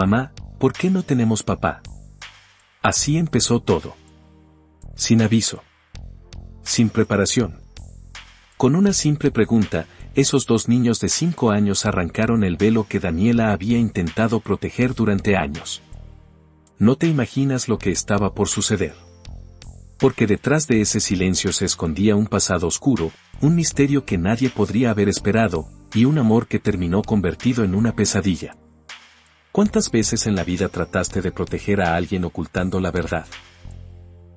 Mamá, ¿por qué no tenemos papá? Así empezó todo. Sin aviso. Sin preparación. Con una simple pregunta, esos dos niños de 5 años arrancaron el velo que Daniela había intentado proteger durante años. No te imaginas lo que estaba por suceder. Porque detrás de ese silencio se escondía un pasado oscuro, un misterio que nadie podría haber esperado, y un amor que terminó convertido en una pesadilla. ¿Cuántas veces en la vida trataste de proteger a alguien ocultando la verdad?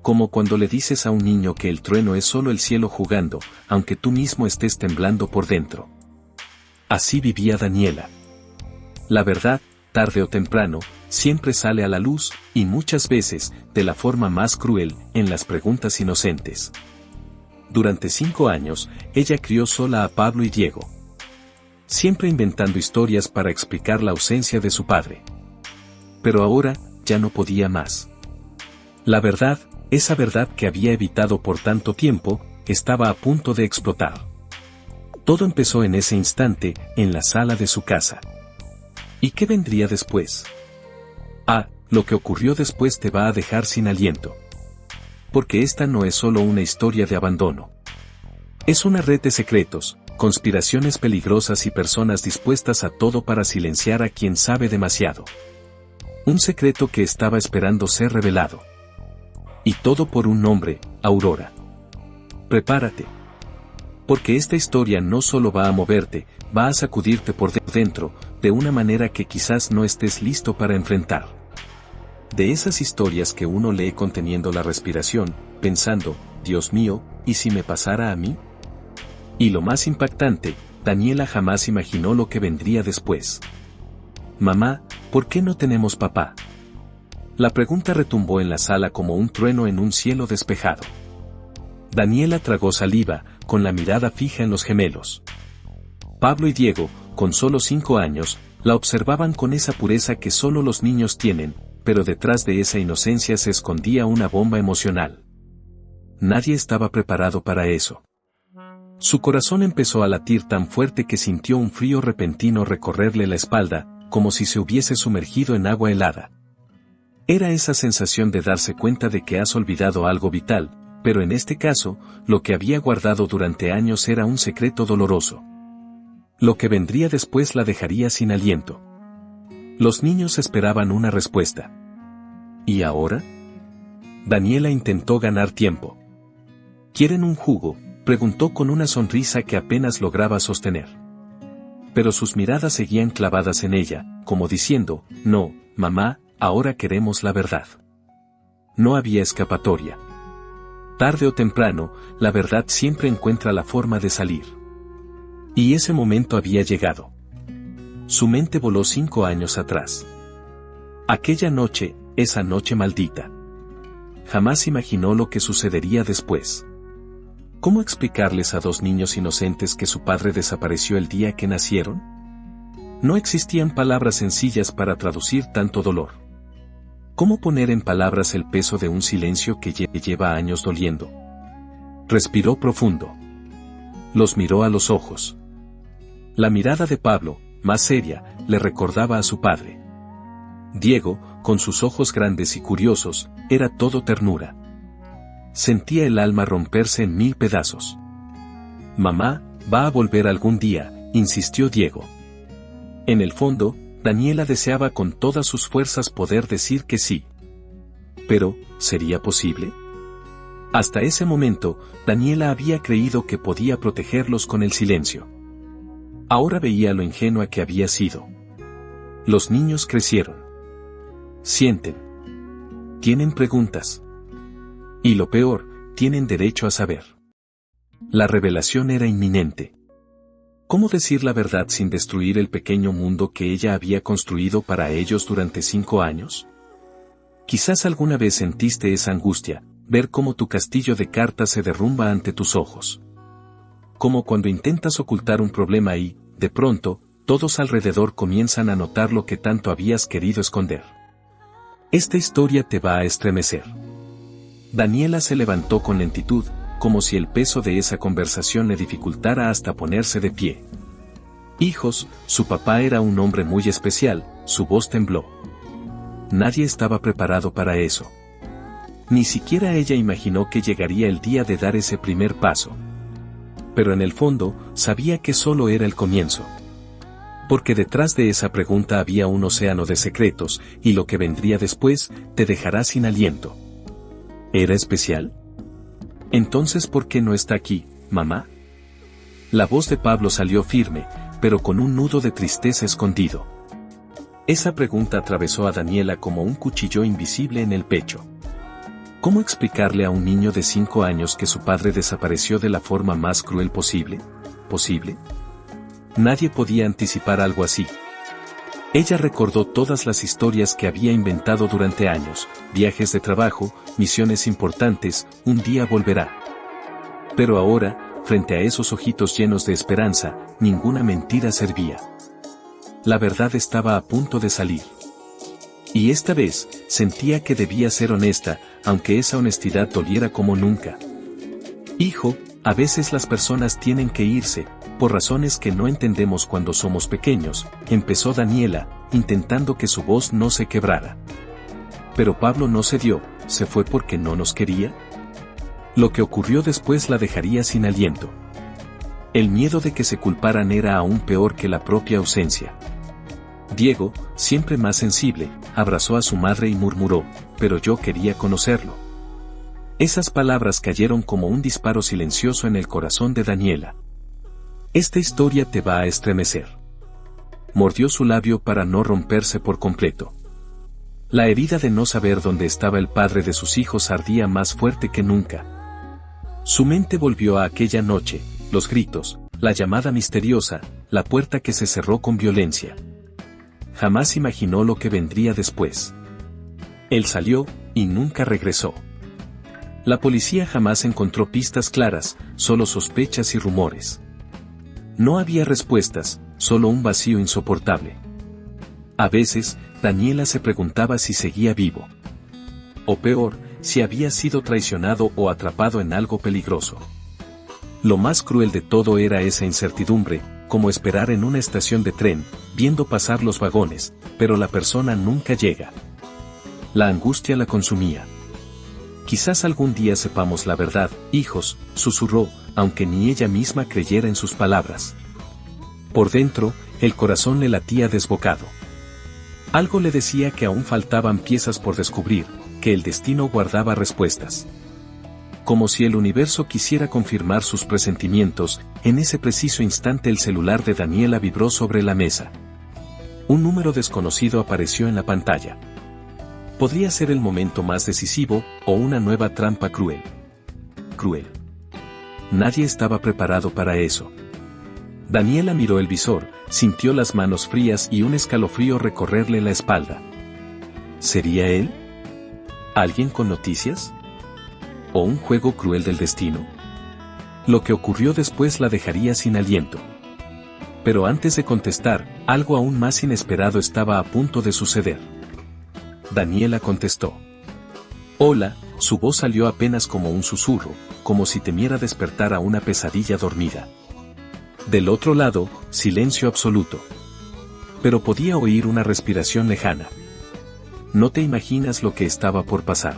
Como cuando le dices a un niño que el trueno es solo el cielo jugando, aunque tú mismo estés temblando por dentro. Así vivía Daniela. La verdad, tarde o temprano, siempre sale a la luz, y muchas veces, de la forma más cruel, en las preguntas inocentes. Durante 5 años, ella crió sola a Pablo y Diego. Siempre inventando historias para explicar la ausencia de su padre. Pero ahora, ya no podía más. La verdad, esa verdad que había evitado por tanto tiempo, estaba a punto de explotar. Todo empezó en ese instante, en la sala de su casa. ¿Y qué vendría después? Lo que ocurrió después te va a dejar sin aliento. Porque esta no es solo una historia de abandono. Es una red de secretos, conspiraciones peligrosas y personas dispuestas a todo para silenciar a quien sabe demasiado. Un secreto que estaba esperando ser revelado. Y todo por un nombre, Aurora. Prepárate. Porque esta historia no solo va a moverte, va a sacudirte por dentro, de una manera que quizás no estés listo para enfrentar. De esas historias que uno lee conteniendo la respiración, pensando, Dios mío, ¿y si me pasara a mí? Y lo más impactante, Daniela jamás imaginó lo que vendría después. Mamá, ¿por qué no tenemos papá? La pregunta retumbó en la sala como un trueno en un cielo despejado. Daniela tragó saliva, con la mirada fija en los gemelos. Pablo y Diego, con solo 5 años, la observaban con esa pureza que solo los niños tienen, pero detrás de esa inocencia se escondía una bomba emocional. Nadie estaba preparado para eso. Su corazón empezó a latir tan fuerte que sintió un frío repentino recorrerle la espalda, como si se hubiese sumergido en agua helada. Era esa sensación de darse cuenta de que has olvidado algo vital, pero en este caso, lo que había guardado durante años era un secreto doloroso. Lo que vendría después la dejaría sin aliento. Los niños esperaban una respuesta. ¿Y ahora? Daniela intentó ganar tiempo. ¿Quieren un jugo?, preguntó con una sonrisa que apenas lograba sostener. Pero sus miradas seguían clavadas en ella, como diciendo, no, mamá, ahora queremos la verdad. No había escapatoria. Tarde o temprano, la verdad siempre encuentra la forma de salir. Y ese momento había llegado. Su mente voló 5 años atrás. Aquella noche, esa noche maldita. Jamás imaginó lo que sucedería después. ¿Cómo explicarles a 2 niños inocentes que su padre desapareció el día que nacieron? No existían palabras sencillas para traducir tanto dolor. ¿Cómo poner en palabras el peso de un silencio que lleva años doliendo? Respiró profundo. Los miró a los ojos. La mirada de Pablo, más seria, le recordaba a su padre. Diego, con sus ojos grandes y curiosos, era todo ternura. Sentía el alma romperse en 1000 pedazos. Mamá, va a volver algún día, insistió Diego. En el fondo, Daniela deseaba con todas sus fuerzas poder decir que sí. Pero, ¿sería posible? Hasta ese momento, Daniela había creído que podía protegerlos con el silencio. Ahora veía lo ingenua que había sido. Los niños crecieron. Sienten. Tienen preguntas. Y lo peor, tienen derecho a saber. La revelación era inminente. ¿Cómo decir la verdad sin destruir el pequeño mundo que ella había construido para ellos durante 5 años? Quizás alguna vez sentiste esa angustia, ver cómo tu castillo de cartas se derrumba ante tus ojos. Como cuando intentas ocultar un problema y, de pronto, todos alrededor comienzan a notar lo que tanto habías querido esconder. Esta historia te va a estremecer. Daniela se levantó con lentitud, como si el peso de esa conversación le dificultara hasta ponerse de pie. Hijos, su papá era un hombre muy especial, su voz tembló. nadie estaba preparado para eso. Ni siquiera ella imaginó que llegaría el día de dar ese primer paso. Pero en el fondo, sabía que solo era el comienzo. Porque detrás de esa pregunta había un océano de secretos, y lo que vendría después, te dejará sin aliento. ¿Era especial? Entonces, ¿por qué no está aquí, mamá? La voz de Pablo salió firme, pero con un nudo de tristeza escondido. Esa pregunta atravesó a Daniela como un cuchillo invisible en el pecho. ¿Cómo explicarle a un niño de 5 años que su padre desapareció de la forma más cruel posible? Nadie podía anticipar algo así. Ella recordó todas las historias que había inventado durante años, viajes de trabajo, misiones importantes, un día volverá. Pero ahora, frente a esos ojitos llenos de esperanza, ninguna mentira servía. La verdad estaba a punto de salir. Y esta vez, sentía que debía ser honesta, aunque esa honestidad doliera como nunca. Hijo, a veces las personas tienen que irse, por razones que no entendemos cuando somos pequeños, empezó Daniela, intentando que su voz no se quebrara. Pero Pablo no cedió, ¿se fue porque no nos quería? Lo que ocurrió después la dejaría sin aliento. El miedo de que se culparan era aún peor que la propia ausencia. Diego, siempre más sensible, abrazó a su madre y murmuró, pero yo quería conocerlo. Esas palabras cayeron como un disparo silencioso en el corazón de Daniela. Esta historia te va a estremecer. Mordió su labio para no romperse por completo. La herida de no saber dónde estaba el padre de sus hijos ardía más fuerte que nunca. Su mente volvió a aquella noche, los gritos, la llamada misteriosa, la puerta que se cerró con violencia. Jamás imaginó lo que vendría después. Él salió, y nunca regresó. La policía jamás encontró pistas claras, solo sospechas y rumores. No había respuestas, solo un vacío insoportable. A veces, Daniela se preguntaba si seguía vivo. O peor, si había sido traicionado o atrapado en algo peligroso. Lo más cruel de todo era esa incertidumbre, como esperar en una estación de tren, viendo pasar los vagones, pero la persona nunca llega. La angustia la consumía. Quizás algún día sepamos la verdad, hijos, susurró, aunque ni ella misma creyera en sus palabras. Por dentro, el corazón le latía desbocado. Algo le decía que aún faltaban piezas por descubrir, que el destino guardaba respuestas. Como si el universo quisiera confirmar sus presentimientos, en ese preciso instante el celular de Daniela vibró sobre la mesa. Un número desconocido apareció en la pantalla. Podría ser el momento más decisivo, o una nueva trampa cruel. Cruel. Nadie estaba preparado para eso. Daniela miró el visor, sintió las manos frías y un escalofrío recorrerle la espalda. ¿Sería él? ¿Alguien con noticias? ¿O un juego cruel del destino? Lo que ocurrió después la dejaría sin aliento. Pero antes de contestar, algo aún más inesperado estaba a punto de suceder. Daniela contestó. Hola, su voz salió apenas como un susurro, como si temiera despertar a una pesadilla dormida. Del otro lado, silencio absoluto. Pero podía oír una respiración lejana. No te imaginas lo que estaba por pasar.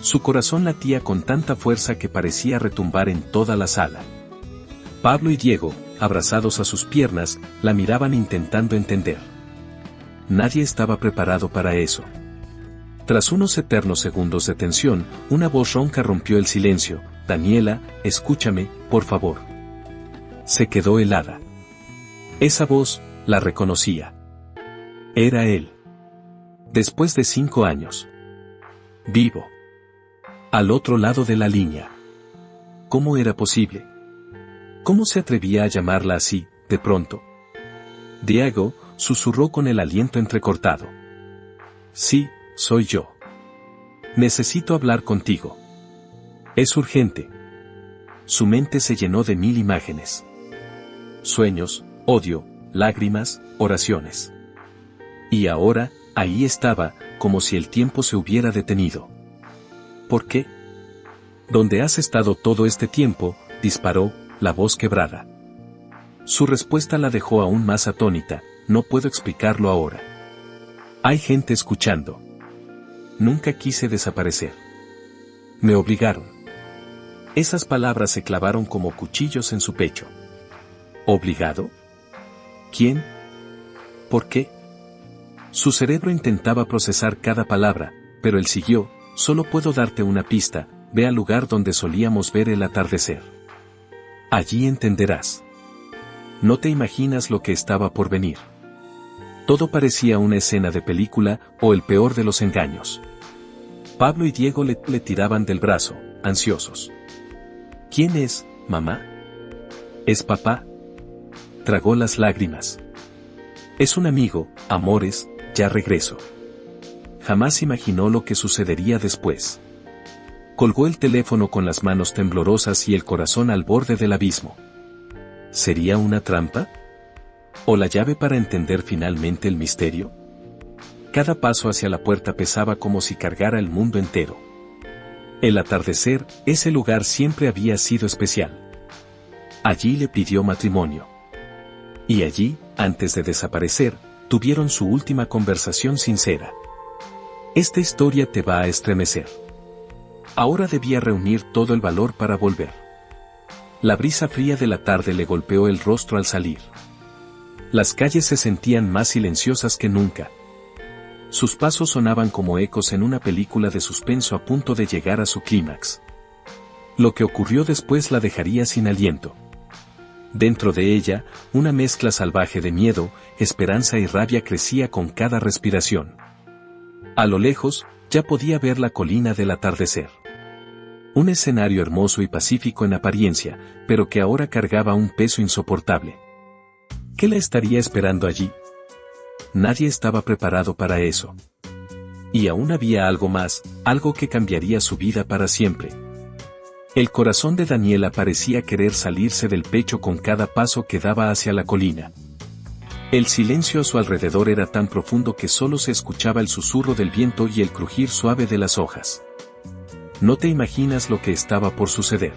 Su corazón latía con tanta fuerza que parecía retumbar en toda la sala. Pablo y Diego, abrazados a sus piernas, la miraban intentando entender. Nadie estaba preparado para eso. Tras unos eternos segundos de tensión, una voz ronca rompió el silencio. Daniela, escúchame, por favor. Se quedó helada. Esa voz, la reconocía. Era él. Después de 5 años. Vivo. Al otro lado de la línea. ¿Cómo era posible? ¿Cómo se atrevía a llamarla así, de pronto? Diego, susurró con el aliento entrecortado. Sí, soy yo. Necesito hablar contigo. Es urgente. Su mente se llenó de 1000 imágenes. Sueños, odio, lágrimas, oraciones. Y ahora, ahí estaba, como si el tiempo se hubiera detenido. ¿Por qué? ¿Dónde has estado todo este tiempo?, disparó, la voz quebrada. Su respuesta la dejó aún más atónita, no puedo explicarlo ahora. Hay gente escuchando. Nunca quise desaparecer. Me obligaron. Esas palabras se clavaron como cuchillos en su pecho. ¿Obligado? ¿Quién? ¿Por qué? Su cerebro intentaba procesar cada palabra, pero él siguió: solo puedo darte una pista, ve al lugar donde solíamos ver el atardecer. Allí entenderás. No te imaginas lo que estaba por venir. Todo parecía una escena de película, o el peor de los engaños. Pablo y Diego le tiraban del brazo, ansiosos. ¿Quién es, mamá? ¿Es papá? Tragó las lágrimas. Es un amigo, amores, ya regreso. Jamás imaginó lo que sucedería después. Colgó el teléfono con las manos temblorosas y el corazón al borde del abismo. ¿Sería una trampa? ¿O la llave para entender finalmente el misterio? Cada paso hacia la puerta pesaba como si cargara el mundo entero. El atardecer, ese lugar siempre había sido especial. Allí le pidió matrimonio. Y allí, antes de desaparecer, tuvieron su última conversación sincera. Esta historia te va a estremecer. Ahora debía reunir todo el valor para volver. La brisa fría de la tarde le golpeó el rostro al salir. Las calles se sentían más silenciosas que nunca. Sus pasos sonaban como ecos en una película de suspenso a punto de llegar a su clímax. Lo que ocurrió después la dejaría sin aliento. Dentro de ella, una mezcla salvaje de miedo, esperanza y rabia crecía con cada respiración. A lo lejos, ya podía ver la colina del atardecer. Un escenario hermoso y pacífico en apariencia, pero que ahora cargaba un peso insoportable. ¿Qué la estaría esperando allí? Nadie estaba preparado para eso. Y aún había algo más, algo que cambiaría su vida para siempre. El corazón de Daniela parecía querer salirse del pecho con cada paso que daba hacia la colina. El silencio a su alrededor era tan profundo que solo se escuchaba el susurro del viento y el crujir suave de las hojas. No te imaginas lo que estaba por suceder.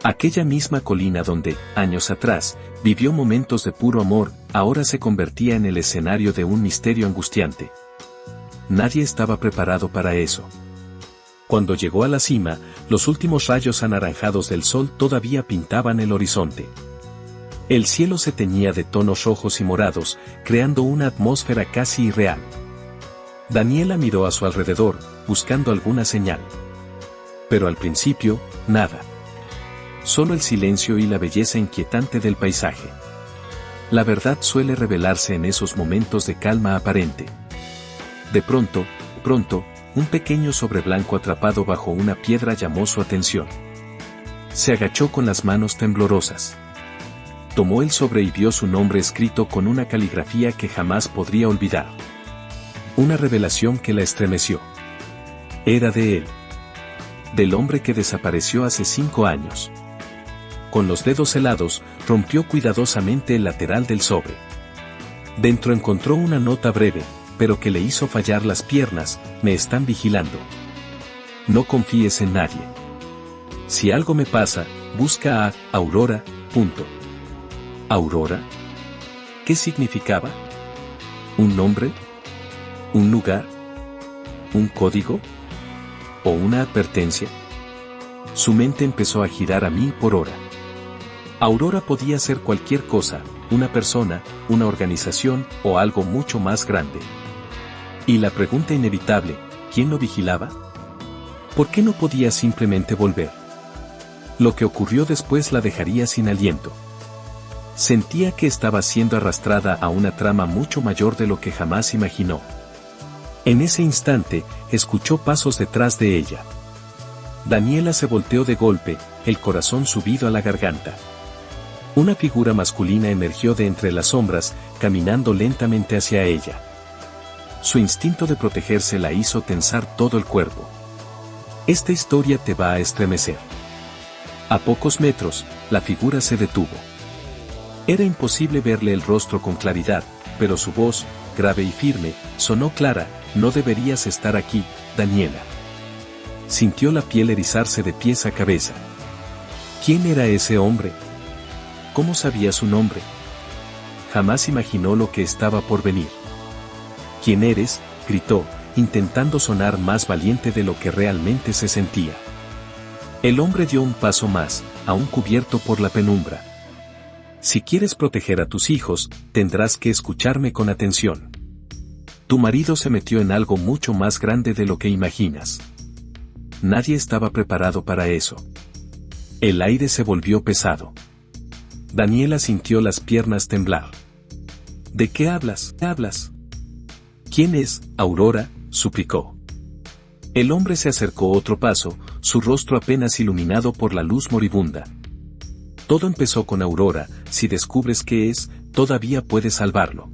Aquella misma colina donde, años atrás, vivió momentos de puro amor, ahora se convertía en el escenario de un misterio angustiante. Nadie estaba preparado para eso. Cuando llegó a la cima, los últimos rayos anaranjados del sol todavía pintaban el horizonte. El cielo se teñía de tonos rojos y morados, creando una atmósfera casi irreal. Daniela miró a su alrededor, buscando alguna señal. Pero al principio, nada. Solo el silencio y la belleza inquietante del paisaje. La verdad suele revelarse en esos momentos de calma aparente. De pronto, un pequeño sobre blanco atrapado bajo una piedra llamó su atención. Se agachó con las manos temblorosas. Tomó el sobre y vio su nombre escrito con una caligrafía que jamás podría olvidar. Una revelación que la estremeció. Era de él. Del hombre que desapareció hace 5 años. Con los dedos helados, rompió cuidadosamente el lateral del sobre. Dentro encontró una nota breve, pero que le hizo fallar las piernas: me están vigilando. No confíes en nadie. Si algo me pasa, busca a Aurora. ¿Aurora? ¿Qué significaba? ¿Un nombre? ¿Un lugar? ¿Un código? ¿O una advertencia? Su mente empezó a girar a 1000 por hora. Aurora podía ser cualquier cosa, una persona, una organización o algo mucho más grande. Y la pregunta inevitable: ¿quién lo vigilaba? ¿Por qué no podía simplemente volver? Lo que ocurrió después la dejaría sin aliento. Sentía que estaba siendo arrastrada a una trama mucho mayor de lo que jamás imaginó. En ese instante, escuchó pasos detrás de ella. Daniela se volteó de golpe, el corazón subido a la garganta. Una figura masculina emergió de entre las sombras, caminando lentamente hacia ella. Su instinto de protegerse la hizo tensar todo el cuerpo. Esta historia te va a estremecer. A pocos metros, la figura se detuvo. Era imposible verle el rostro con claridad, pero su voz, grave y firme, sonó clara: no deberías estar aquí, Daniela. Sintió la piel erizarse de pies a cabeza. ¿Quién era ese hombre? ¿Cómo sabía su nombre? Jamás imaginó lo que estaba por venir. ¿Quién eres?, gritó, intentando sonar más valiente de lo que realmente se sentía. El hombre dio un paso más, aún cubierto por la penumbra. Si quieres proteger a tus hijos, tendrás que escucharme con atención. Tu marido se metió en algo mucho más grande de lo que imaginas. Nadie estaba preparado para eso. El aire se volvió pesado. Daniela sintió las piernas temblar. ¿De qué hablas? ¿Qué hablas? ¿Quién es, Aurora?, suplicó. El hombre se acercó otro paso, su rostro apenas iluminado por la luz moribunda. Todo empezó con Aurora. Si descubres qué es, todavía puedes salvarlo.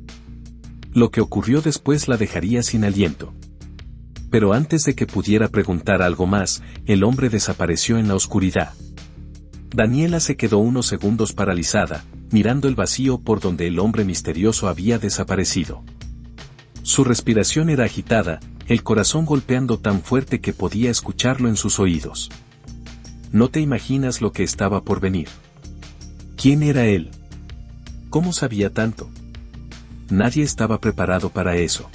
Lo que ocurrió después la dejaría sin aliento. Pero antes de que pudiera preguntar algo más, el hombre desapareció en la oscuridad. Daniela se quedó unos segundos paralizada, mirando el vacío por donde el hombre misterioso había desaparecido. Su respiración era agitada, el corazón golpeando tan fuerte que podía escucharlo en sus oídos. No te imaginas lo que estaba por venir. ¿Quién era él? ¿Cómo sabía tanto? Nadie estaba preparado para eso.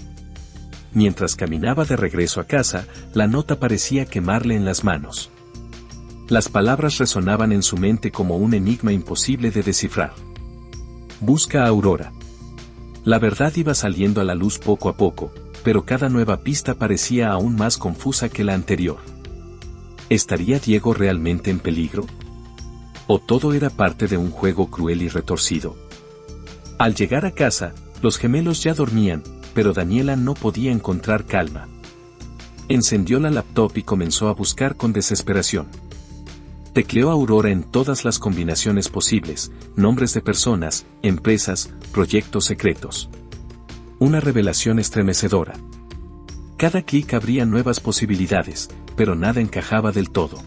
Mientras caminaba de regreso a casa, la nota parecía quemarle en las manos. Las palabras resonaban en su mente como un enigma imposible de descifrar. Busca a Aurora. La verdad iba saliendo a la luz poco a poco, pero cada nueva pista parecía aún más confusa que la anterior. ¿Estaría Diego realmente en peligro? ¿O todo era parte de un juego cruel y retorcido? Al llegar a casa, los gemelos ya dormían, pero Daniela no podía encontrar calma. Encendió la laptop y comenzó a buscar con desesperación. Tecleó Aurora en todas las combinaciones posibles, nombres de personas, empresas, proyectos secretos. Una revelación estremecedora. Cada clic abría nuevas posibilidades, pero nada encajaba del todo.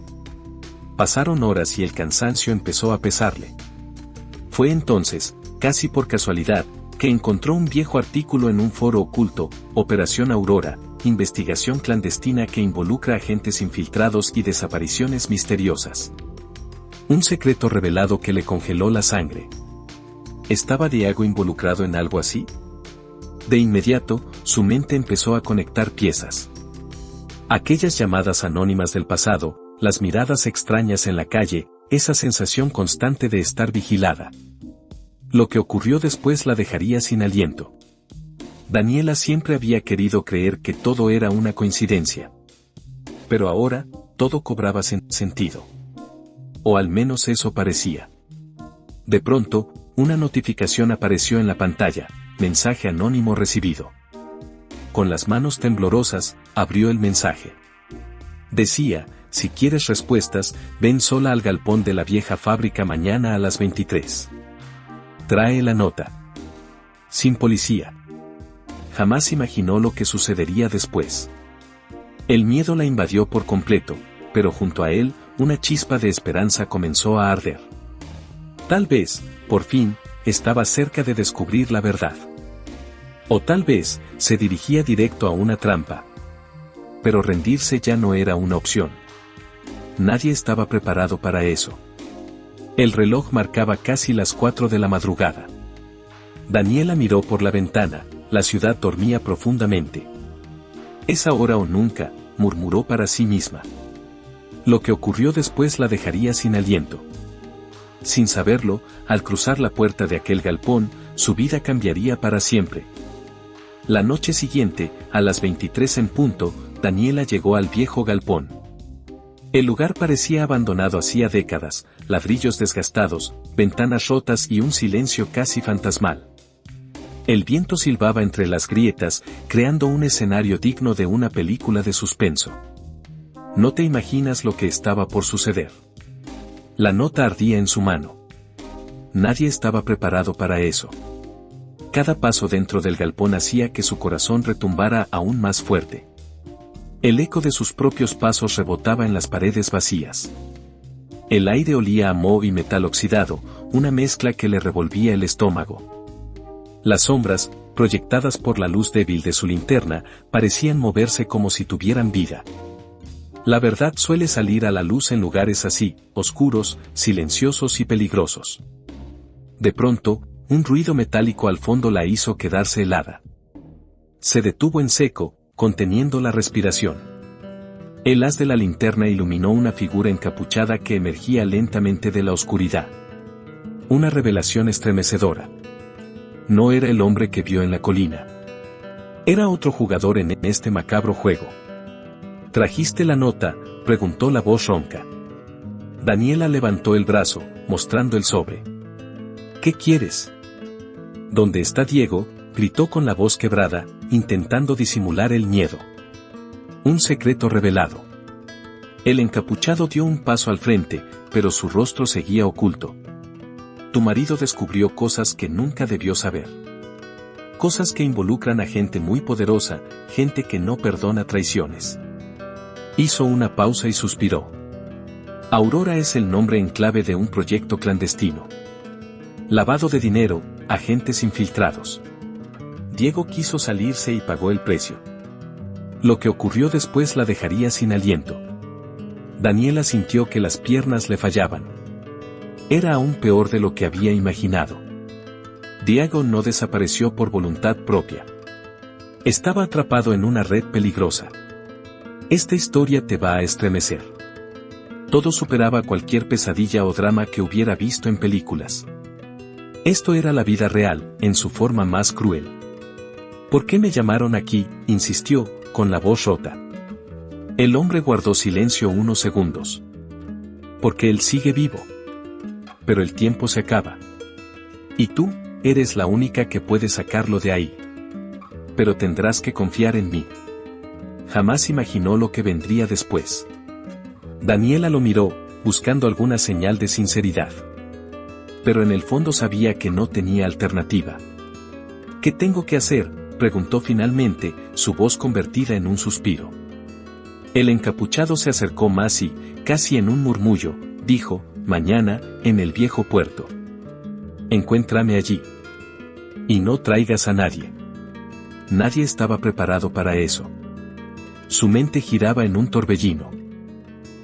Pasaron horas y el cansancio empezó a pesarle. Fue entonces, casi por casualidad, que encontró un viejo artículo en un foro oculto, Operación Aurora, investigación clandestina que involucra agentes infiltrados y desapariciones misteriosas. Un secreto revelado que le congeló la sangre. ¿Estaba Diego involucrado en algo así? De inmediato, su mente empezó a conectar piezas. Aquellas llamadas anónimas del pasado, las miradas extrañas en la calle, esa sensación constante de estar vigilada. Lo que ocurrió después la dejaría sin aliento. Daniela siempre había querido creer que todo era una coincidencia. Pero ahora, todo cobraba sentido. O al menos eso parecía. De pronto, una notificación apareció en la pantalla, mensaje anónimo recibido. Con las manos temblorosas, abrió el mensaje. Decía, si quieres respuestas, ven sola al galpón de la vieja fábrica mañana a las 23. Trae la nota. Sin policía. Jamás imaginó lo que sucedería después. El miedo la invadió por completo, pero junto a él, una chispa de esperanza comenzó a arder. Tal vez, por fin, estaba cerca de descubrir la verdad. O tal vez, se dirigía directo a una trampa. Pero rendirse ya no era una opción. Nadie estaba preparado para eso. El reloj marcaba casi las 4 de la madrugada. Daniela miró por la ventana, la ciudad dormía profundamente. Es ahora o nunca, murmuró para sí misma. Lo que ocurrió después la dejaría sin aliento. Sin saberlo, al cruzar la puerta de aquel galpón, su vida cambiaría para siempre. La noche siguiente, a las 23 en punto, Daniela llegó al viejo galpón. El lugar parecía abandonado hacía décadas, ladrillos desgastados, ventanas rotas y un silencio casi fantasmal. El viento silbaba entre las grietas, creando un escenario digno de una película de suspenso. No te imaginas lo que estaba por suceder. La nota ardía en su mano. Nadie estaba preparado para eso. Cada paso dentro del galpón hacía que su corazón retumbara aún más fuerte. El eco de sus propios pasos rebotaba en las paredes vacías. El aire olía a moho y metal oxidado, una mezcla que le revolvía el estómago. Las sombras, proyectadas por la luz débil de su linterna, parecían moverse como si tuvieran vida. La verdad suele salir a la luz en lugares así, oscuros, silenciosos y peligrosos. De pronto, un ruido metálico al fondo la hizo quedarse helada. Se detuvo en seco, conteniendo la respiración. El haz de la linterna iluminó una figura encapuchada que emergía lentamente de la oscuridad. Una revelación estremecedora. No era el hombre que vio en la colina. Era otro jugador en este macabro juego. ¿Trajiste la nota?, preguntó la voz ronca. Daniela levantó el brazo, mostrando el sobre. ¿Qué quieres? ¿Dónde está Diego?, gritó con la voz quebrada, intentando disimular el miedo. Un secreto revelado. El encapuchado dio un paso al frente, pero su rostro seguía oculto. Tu marido descubrió cosas que nunca debió saber. Cosas que involucran a gente muy poderosa, gente que no perdona traiciones. Hizo una pausa y suspiró. Aurora es el nombre en clave de un proyecto clandestino. Lavado de dinero, agentes infiltrados. Diego quiso salirse y pagó el precio. Lo que ocurrió después la dejaría sin aliento. Daniela sintió que las piernas le fallaban. Era aún peor de lo que había imaginado. Diego no desapareció por voluntad propia. Estaba atrapado en una red peligrosa. Esta historia te va a estremecer. Todo superaba cualquier pesadilla o drama que hubiera visto en películas. Esto era la vida real, en su forma más cruel. ¿Por qué me llamaron aquí?, insistió, con la voz rota. El hombre guardó silencio unos segundos. Porque él sigue vivo. Pero el tiempo se acaba. Y tú, eres la única que puede sacarlo de ahí. Pero tendrás que confiar en mí. Jamás imaginó lo que vendría después. Daniela lo miró, buscando alguna señal de sinceridad. Pero en el fondo sabía que no tenía alternativa. ¿Qué tengo que hacer?, preguntó finalmente, su voz convertida en un suspiro. El encapuchado se acercó más y, casi en un murmullo, dijo, mañana, en el viejo puerto. Encuéntrame allí. Y no traigas a nadie. Nadie estaba preparado para eso. Su mente giraba en un torbellino.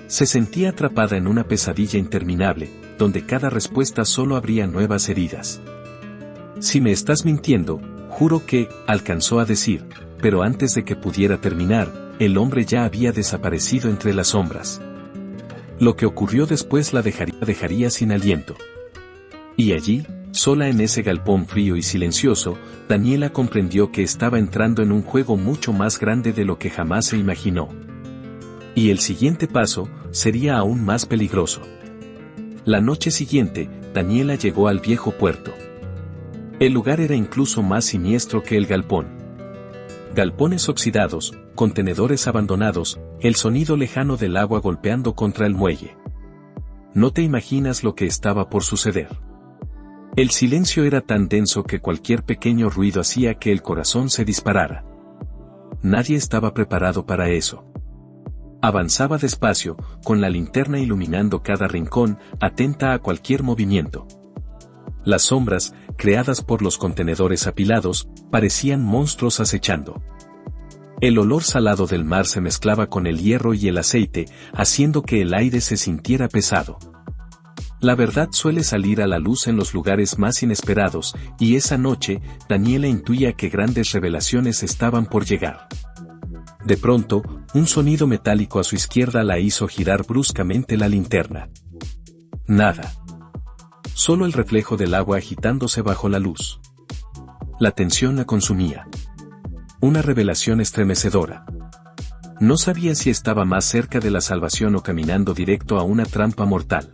Se sentía atrapada en una pesadilla interminable, donde cada respuesta solo abría nuevas heridas. Si me estás mintiendo, juro que, alcanzó a decir, pero antes de que pudiera terminar, el hombre ya había desaparecido entre las sombras. Lo que ocurrió después la dejaría sin aliento. Y allí, sola en ese galpón frío y silencioso, Daniela comprendió que estaba entrando en un juego mucho más grande de lo que jamás se imaginó. Y el siguiente paso, sería aún más peligroso. La noche siguiente, Daniela llegó al viejo puerto. El lugar era incluso más siniestro que el galpón. Galpones oxidados, contenedores abandonados, el sonido lejano del agua golpeando contra el muelle. No te imaginas lo que estaba por suceder. El silencio era tan denso que cualquier pequeño ruido hacía que el corazón se disparara. Nadie estaba preparado para eso. Avanzaba despacio, con la linterna iluminando cada rincón, atenta a cualquier movimiento. Las sombras, creadas por los contenedores apilados, parecían monstruos acechando. El olor salado del mar se mezclaba con el hierro y el aceite, haciendo que el aire se sintiera pesado. La verdad suele salir a la luz en los lugares más inesperados, y esa noche, Daniela intuía que grandes revelaciones estaban por llegar. De pronto, un sonido metálico a su izquierda la hizo girar bruscamente la linterna. Nada. Solo el reflejo del agua agitándose bajo la luz. La tensión la consumía. Una revelación estremecedora. No sabía si estaba más cerca de la salvación o caminando directo a una trampa mortal.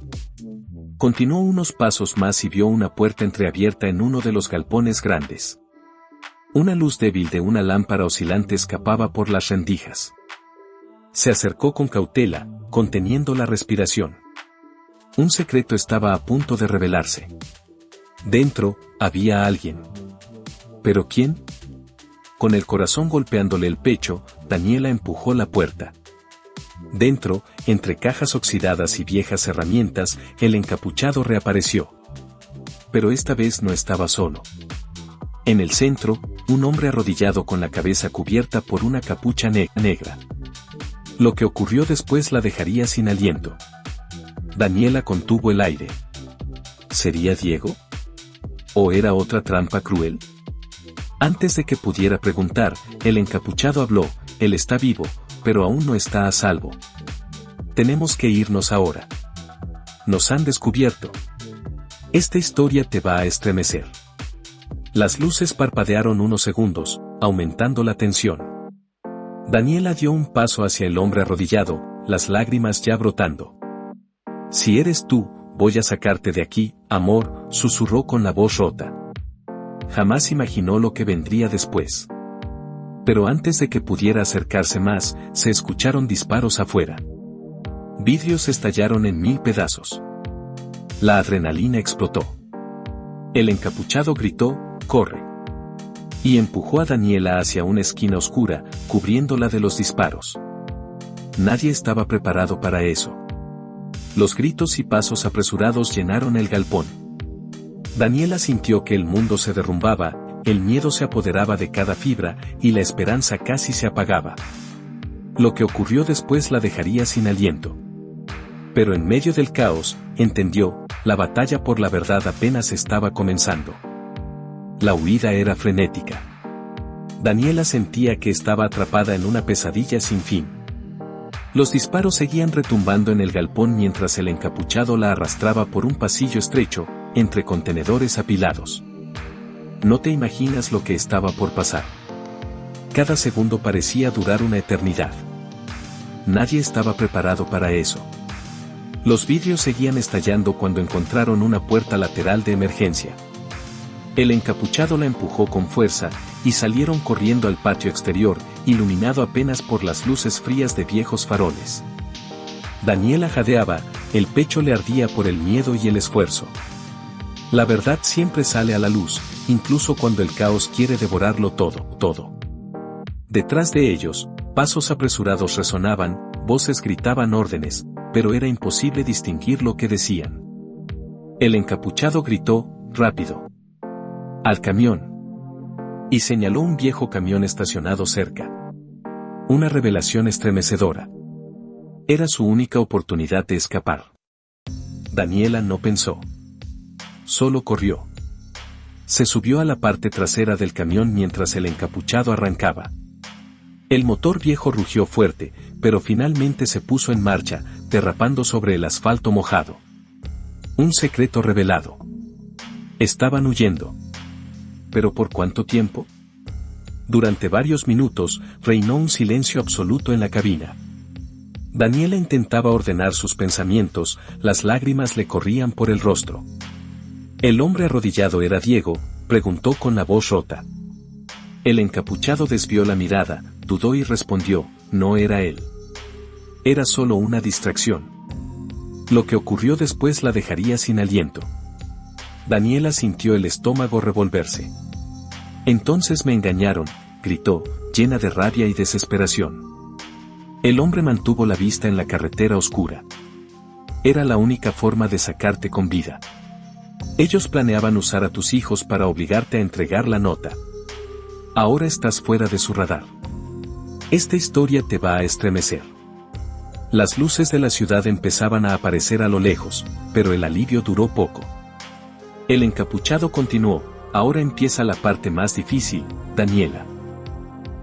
Continuó unos pasos más y vio una puerta entreabierta en uno de los galpones grandes. Una luz débil de una lámpara oscilante escapaba por las rendijas. Se acercó con cautela, conteniendo la respiración. Un secreto estaba a punto de revelarse. Dentro, había alguien. ¿Pero quién? Con el corazón golpeándole el pecho, Daniela empujó la puerta. Dentro, entre cajas oxidadas y viejas herramientas, el encapuchado reapareció. Pero esta vez no estaba solo. En el centro, un hombre arrodillado con la cabeza cubierta por una capucha negra. Lo que ocurrió después la dejaría sin aliento. Daniela contuvo el aire. ¿Sería Diego? ¿O era otra trampa cruel? Antes de que pudiera preguntar, el encapuchado habló: él está vivo, pero aún no está a salvo. Tenemos que irnos ahora. Nos han descubierto. Esta historia te va a estremecer. Las luces parpadearon unos segundos, aumentando la tensión. Daniela dio un paso hacia el hombre arrodillado, las lágrimas ya brotando. Si eres tú, voy a sacarte de aquí, amor, susurró con la voz rota. Jamás imaginó lo que vendría después. Pero antes de que pudiera acercarse más, se escucharon disparos afuera. Vidrios estallaron en 1000 pedazos. La adrenalina explotó. El encapuchado gritó: ¡corre! Y empujó a Daniela hacia una esquina oscura, cubriéndola de los disparos. Nadie estaba preparado para eso. Los gritos y pasos apresurados llenaron el galpón. Daniela sintió que el mundo se derrumbaba, el miedo se apoderaba de cada fibra, y la esperanza casi se apagaba. Lo que ocurrió después la dejaría sin aliento. Pero en medio del caos, entendió, la batalla por la verdad apenas estaba comenzando. La huida era frenética. Daniela sentía que estaba atrapada en una pesadilla sin fin. Los disparos seguían retumbando en el galpón mientras el encapuchado la arrastraba por un pasillo estrecho, entre contenedores apilados. No te imaginas lo que estaba por pasar. Cada segundo parecía durar una eternidad. Nadie estaba preparado para eso. Los vidrios seguían estallando cuando encontraron una puerta lateral de emergencia. El encapuchado la empujó con fuerza, y salieron corriendo al patio exterior, iluminado apenas por las luces frías de viejos faroles. Daniela jadeaba, el pecho le ardía por el miedo y el esfuerzo. La verdad siempre sale a la luz, incluso cuando el caos quiere devorarlo todo. Detrás de ellos, pasos apresurados resonaban, voces gritaban órdenes, pero era imposible distinguir lo que decían. El encapuchado gritó: rápido. Al camión. Y señaló un viejo camión estacionado cerca. Una revelación estremecedora. Era su única oportunidad de escapar. Daniela no pensó. Solo corrió. Se subió a la parte trasera del camión mientras el encapuchado arrancaba. El motor viejo rugió fuerte, pero finalmente se puso en marcha, derrapando sobre el asfalto mojado. Un secreto revelado. Estaban huyendo. ¿Pero por cuánto tiempo? Durante varios minutos, reinó un silencio absoluto en la cabina. Daniela intentaba ordenar sus pensamientos, las lágrimas le corrían por el rostro. ¿El hombre arrodillado era Diego?, preguntó con la voz rota. El encapuchado desvió la mirada, dudó y respondió: no era él. Era solo una distracción. Lo que ocurrió después la dejaría sin aliento. Daniela sintió el estómago revolverse. Entonces me engañaron, gritó, llena de rabia y desesperación. El hombre mantuvo la vista en la carretera oscura. Era la única forma de sacarte con vida. Ellos planeaban usar a tus hijos para obligarte a entregar la nota. Ahora estás fuera de su radar. Esta historia te va a estremecer. Las luces de la ciudad empezaban a aparecer a lo lejos, pero el alivio duró poco. El encapuchado continuó: ahora empieza la parte más difícil, Daniela.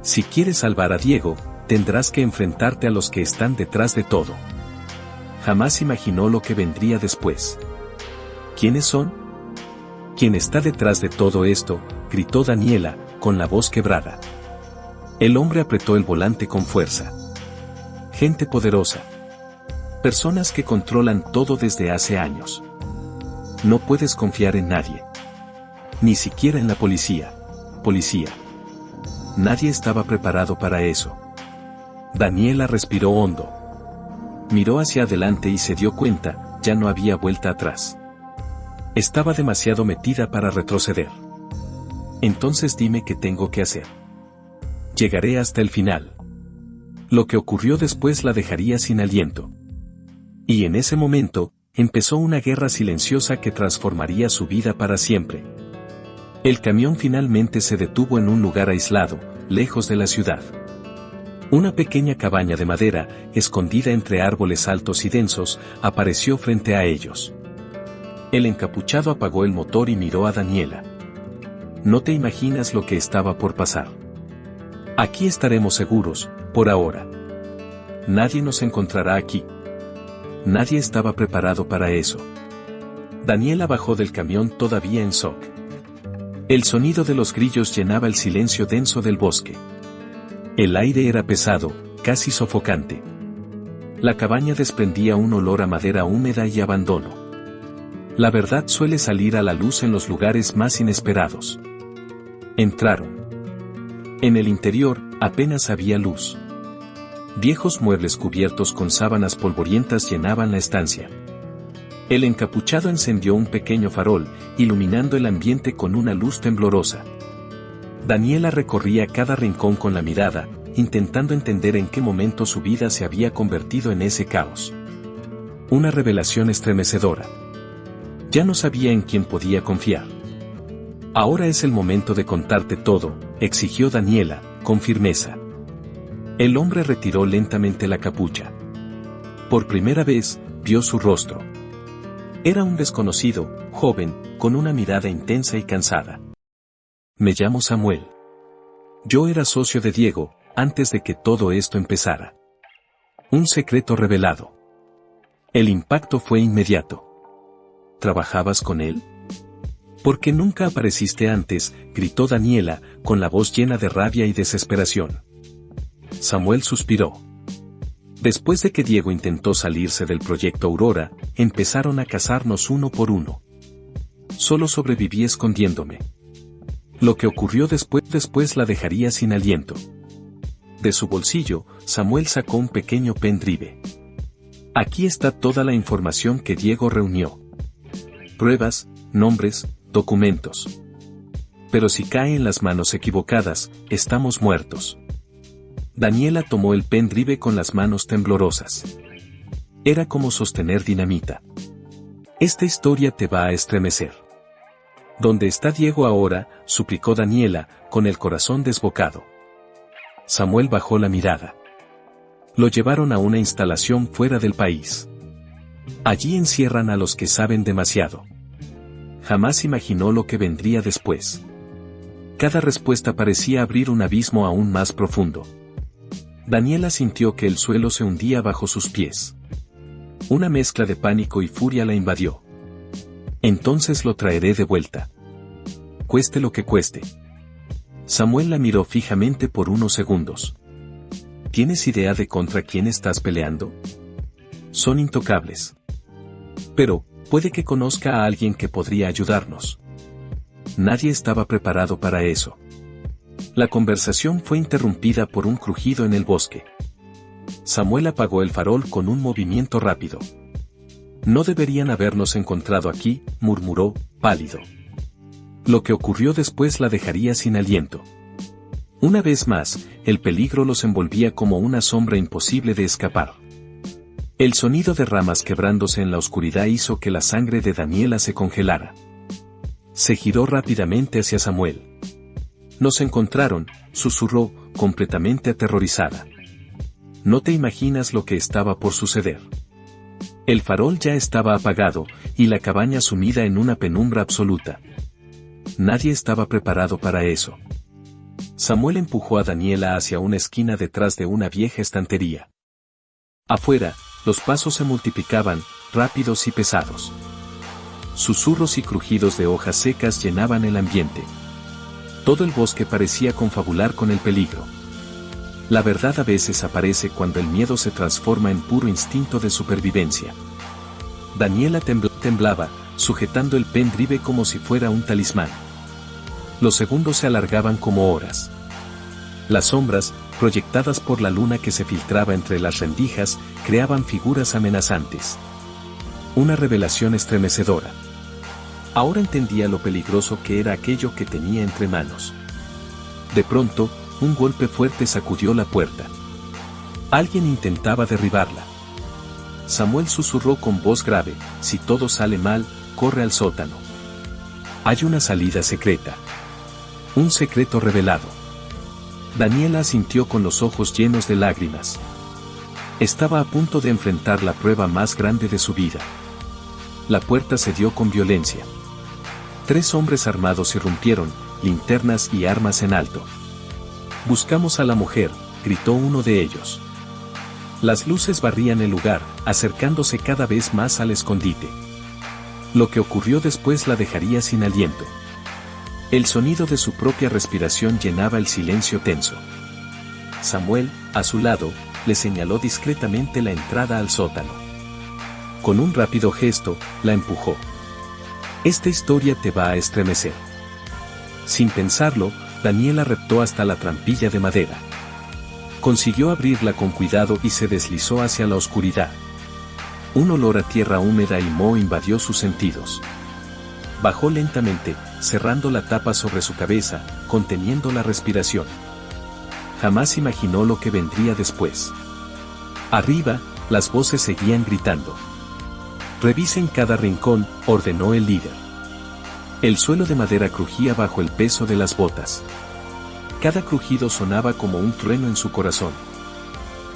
Si quieres salvar a Diego, tendrás que enfrentarte a los que están detrás de todo. Jamás imaginó lo que vendría después. ¿Quiénes son? ¿Quién está detrás de todo esto?, gritó Daniela, con la voz quebrada. El hombre apretó el volante con fuerza. Gente poderosa. Personas que controlan todo desde hace años. No puedes confiar en nadie. Ni siquiera en la policía. Policía. Nadie estaba preparado para eso. Daniela respiró hondo. Miró hacia adelante y se dio cuenta, ya no había vuelta atrás. Estaba demasiado metida para retroceder. Entonces dime qué tengo que hacer. Llegaré hasta el final. Lo que ocurrió después la dejaría sin aliento. Y en ese momento, empezó una guerra silenciosa que transformaría su vida para siempre. El camión finalmente se detuvo en un lugar aislado, lejos de la ciudad. Una pequeña cabaña de madera, escondida entre árboles altos y densos, apareció frente a ellos. El encapuchado apagó el motor y miró a Daniela. no te imaginas lo que estaba por pasar. Aquí estaremos seguros, por ahora. Nadie nos encontrará aquí. Nadie estaba preparado para eso. Daniela bajó del camión todavía en shock. El sonido de los grillos llenaba el silencio denso del bosque. El aire era pesado, casi sofocante. La cabaña desprendía un olor a madera húmeda y abandono. La verdad suele salir a la luz en los lugares más inesperados. Entraron. En el interior, apenas había luz. Viejos muebles cubiertos con sábanas polvorientas llenaban la estancia. El encapuchado encendió un pequeño farol, iluminando el ambiente con una luz temblorosa. Daniela recorría cada rincón con la mirada, intentando entender en qué momento su vida se había convertido en ese caos. Una revelación estremecedora. Ya no sabía en quién podía confiar. Ahora es el momento de contarte todo, exigió Daniela, con firmeza. El hombre retiró lentamente la capucha. Por primera vez, vio su rostro. Era un desconocido, joven, con una mirada intensa y cansada. Me llamo Samuel. Yo era socio de Diego, antes de que todo esto empezara. Un secreto revelado. El impacto fue inmediato. ¿Trabajabas con él? ¿Por qué nunca apareciste antes?, gritó Daniela, con la voz llena de rabia y desesperación. Samuel suspiró. Después de que Diego intentó salirse del proyecto Aurora, empezaron a cazarnos uno por uno. Solo sobreviví escondiéndome. Lo que ocurrió después la dejaría sin aliento. De su bolsillo, Samuel sacó un pequeño pendrive. Aquí está toda la información que Diego reunió. Pruebas, nombres, documentos. Pero si cae en las manos equivocadas, estamos muertos. Daniela tomó el pendrive con las manos temblorosas. Era como sostener dinamita. Esta historia te va a estremecer. ¿Dónde está Diego ahora?, suplicó Daniela, con el corazón desbocado. Samuel bajó la mirada. Lo llevaron a una instalación fuera del país. Allí encierran a los que saben demasiado. Jamás imaginó lo que vendría después. Cada respuesta parecía abrir un abismo aún más profundo. Daniela sintió que el suelo se hundía bajo sus pies. Una mezcla de pánico y furia la invadió. Entonces lo traeré de vuelta. Cueste lo que cueste. Samuel la miró fijamente por unos segundos. ¿Tienes idea de contra quién estás peleando? Son intocables. Pero, puede que conozca a alguien que podría ayudarnos. Nadie estaba preparado para eso. La conversación fue interrumpida por un crujido en el bosque. Samuel apagó el farol con un movimiento rápido. No deberían habernos encontrado aquí, murmuró, pálido. Lo que ocurrió después la dejaría sin aliento. Una vez más, el peligro los envolvía como una sombra imposible de escapar. El sonido de ramas quebrándose en la oscuridad hizo que la sangre de Daniela se congelara. Se giró rápidamente hacia Samuel. Nos encontraron, susurró, completamente aterrorizada. No te imaginas lo que estaba por suceder. El farol ya estaba apagado, y la cabaña sumida en una penumbra absoluta. Nadie estaba preparado para eso. Samuel empujó a Daniela hacia una esquina detrás de una vieja estantería. Afuera, los pasos se multiplicaban, rápidos y pesados. Susurros y crujidos de hojas secas llenaban el ambiente. Todo el bosque parecía confabular con el peligro. La verdad a veces aparece cuando el miedo se transforma en puro instinto de supervivencia. Daniela temblaba, sujetando el pendrive como si fuera un talismán. Los segundos se alargaban como horas. Las sombras, proyectadas por la luna que se filtraba entre las rendijas, creaban figuras amenazantes. Una revelación estremecedora. Ahora entendía lo peligroso que era aquello que tenía entre manos. De pronto, un golpe fuerte sacudió la puerta. Alguien intentaba derribarla. Samuel susurró con voz grave, si todo sale mal, corre al sótano. Hay una salida secreta. Un secreto revelado. Daniela asintió con los ojos llenos de lágrimas. Estaba a punto de enfrentar la prueba más grande de su vida. La puerta cedió con violencia. 3 hombres armados irrumpieron, linternas y armas en alto. «Buscamos a la mujer», gritó uno de ellos. Las luces barrían el lugar, acercándose cada vez más al escondite. Lo que ocurrió después la dejaría sin aliento. El sonido de su propia respiración llenaba el silencio tenso. Samuel, a su lado, le señaló discretamente la entrada al sótano. Con un rápido gesto, la empujó. «Esta historia te va a estremecer». Sin pensarlo, Daniela reptó hasta la trampilla de madera. Consiguió abrirla con cuidado y se deslizó hacia la oscuridad. Un olor a tierra húmeda y moho invadió sus sentidos. Bajó lentamente, cerrando la tapa sobre su cabeza, conteniendo la respiración. Jamás imaginó lo que vendría después. Arriba, las voces seguían gritando. «Revisen cada rincón», ordenó el líder. El suelo de madera crujía bajo el peso de las botas. Cada crujido sonaba como un trueno en su corazón.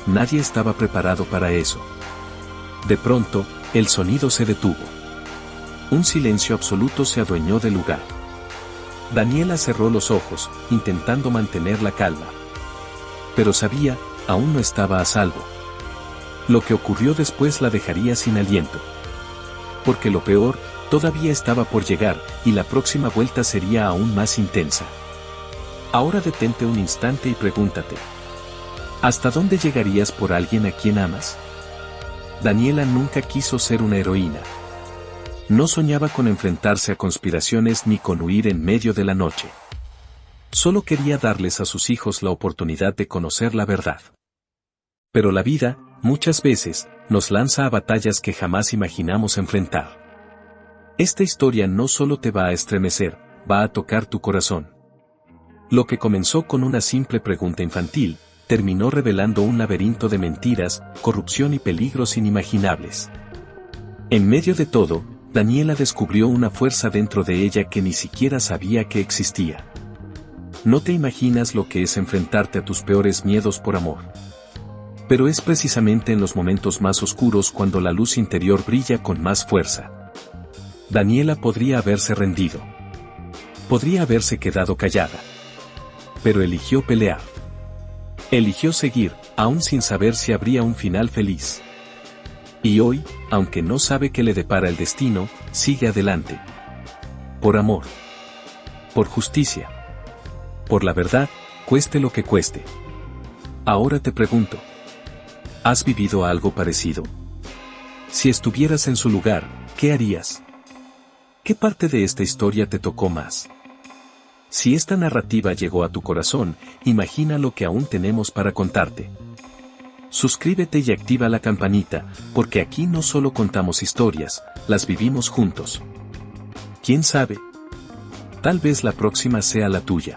Nadie estaba preparado para eso. De pronto, el sonido se detuvo. Un silencio absoluto se adueñó del lugar. Daniela cerró los ojos, intentando mantener la calma. Pero sabía, aún no estaba a salvo. Lo que ocurrió después la dejaría sin aliento. Porque lo peor, todavía estaba por llegar, y la próxima vuelta sería aún más intensa. Ahora detente un instante y pregúntate. ¿Hasta dónde llegarías por alguien a quien amas? Daniela nunca quiso ser una heroína. No soñaba con enfrentarse a conspiraciones ni con huir en medio de la noche. Solo quería darles a sus hijos la oportunidad de conocer la verdad. Pero la vida, muchas veces, nos lanza a batallas que jamás imaginamos enfrentar. Esta historia no solo te va a estremecer, va a tocar tu corazón. Lo que comenzó con una simple pregunta infantil, terminó revelando un laberinto de mentiras, corrupción y peligros inimaginables. En medio de todo, Daniela descubrió una fuerza dentro de ella que ni siquiera sabía que existía. No te imaginas lo que es enfrentarte a tus peores miedos por amor. Pero es precisamente en los momentos más oscuros cuando la luz interior brilla con más fuerza. Daniela podría haberse rendido. Podría haberse quedado callada. Pero eligió pelear. Eligió seguir, aún sin saber si habría un final feliz. Y hoy, aunque no sabe qué le depara el destino, sigue adelante. Por amor. Por justicia. Por la verdad, cueste lo que cueste. Ahora te pregunto. ¿Has vivido algo parecido? Si estuvieras en su lugar, ¿qué harías? ¿Qué parte de esta historia te tocó más? Si esta narrativa llegó a tu corazón, imagina lo que aún tenemos para contarte. Suscríbete y activa la campanita, porque aquí no solo contamos historias, las vivimos juntos. ¿Quién sabe? Tal vez la próxima sea la tuya.